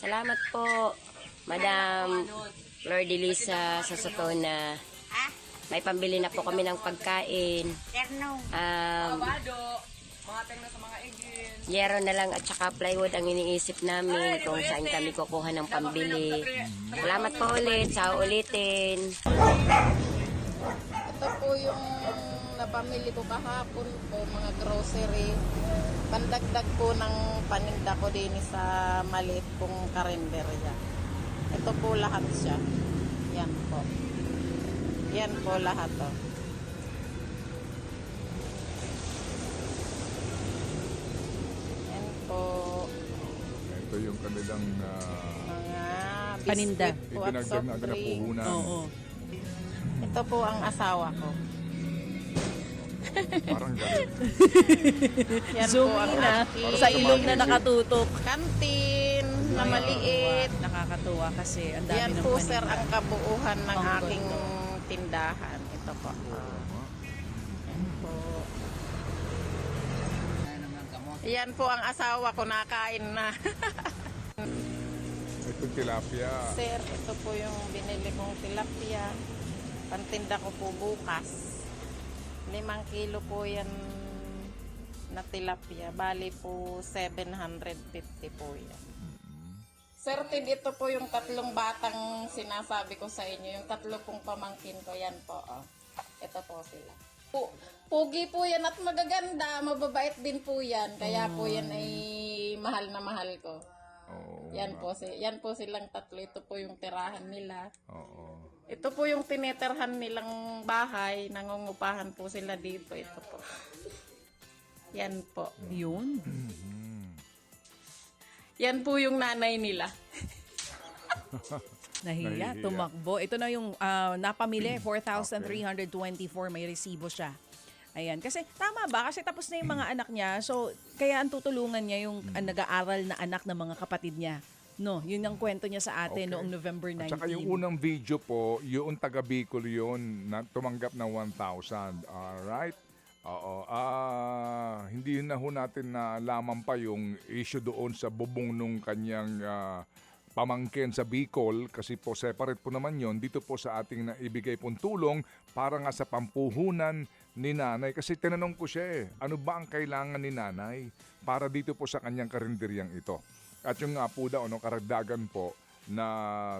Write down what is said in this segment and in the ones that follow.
Salamat po, Madam Lord Elisa sa Sotona. May pambili na po kami ng pagkain. Yero na lang at saka plywood ang iniisip namin kung saan kami kukuha ng pambili. Salamat po ulit. Sa ulitin. Ito po yung napamili ko kahapon po, mga grocery. Pandagdag po ng paninda ko din sa maliit kong karinderya. Ito po lahat siya. Yan po. Yan po lahat o. Yan po. Ito yung kanilang Mga Paninda. biscuit po at itinagdag soft na agad na drink. puhunan. Oo. Ito po ang asawa ko. Parang ganun. Yan Zoom po ang in na. aking Sa ilong na nakatutok. kantin na maliit. Nakakatuwa kasi ang dami Yan ng po paninda. sir ang kabuuhan ng Ang aking ganda. tindahan. Ito po. Yan po. Yan po ang asawa ko, nakain na. Itong tilapia. Sir, ito po yung binili kong tilapia. Pantinda ko po bukas. 5 kilo po yan na tilapia. Bali po 750 po yan. Sir, Tid, ito po yung 3 batang sinasabi ko sa inyo. Yung 3 pong pamangkin ko, yan po. Oh. Ito po sila. Pugi po yan at magaganda. Mababait din po yan. Kaya po yan ay mahal na mahal ko. Oo. Yan po silang 3. Ito po yung tirahan nila. Oo. Ito po yung tinitirhan nilang bahay. Nangungupahan po sila dito. Ito po. Yan po. Yun. Yan po yung nanay nila. Nahiya, tumakbo. Ito na yung napamili, 4,324, may resibo siya. Ayan, kasi tama ba? Kasi tapos na yung mga anak niya, so kaya ang tutulungan niya yung nag-aaral na anak ng mga kapatid niya. No, yun ang kwento niya sa atin noong November 19. At saka yung unang video po, yung taga Bicol yun, na tumanggap ng 1,000. Alright? Oo. Hindi na ho natin na lamang pa yung issue doon sa bubong nung kanyang pamangkin sa Bicol kasi po separate po naman yon dito po sa ating naibigay pong tulong para nga sa pampuhunan ni nanay. Kasi tinanong ko siya ano ba ang kailangan ni nanay para dito po sa kanyang karinderyang ito. At yung nga po daw, karagdagan po na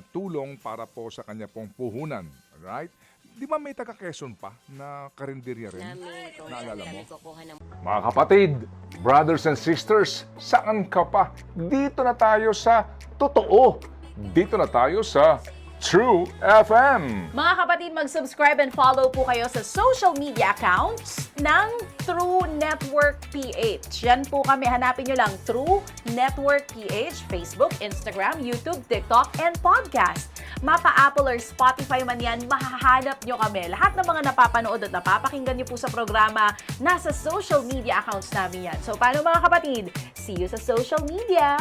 tulong para po sa kanya pong puhunan. Right? Di ba may taga Quezon pa na karinderya rin? Namin kung Naalala saan mo? kami kukuha ng Mga kapatid, brothers and sisters, saan ka pa? Dito na tayo sa Totoo. Dito na tayo sa True FM. Mga kapatid, mag-subscribe and follow po kayo sa social media accounts ng True Network PH. Yan po kami. Hanapin nyo lang True Network PH, Facebook, Instagram, YouTube, TikTok, and podcast. Mapa Apple or Spotify man yan, mahahanap nyo kami. Lahat ng mga napapanood at napapakinggan nyo po sa programa, nasa social media accounts namin yan. So, paano mga kapatid? See you sa social media!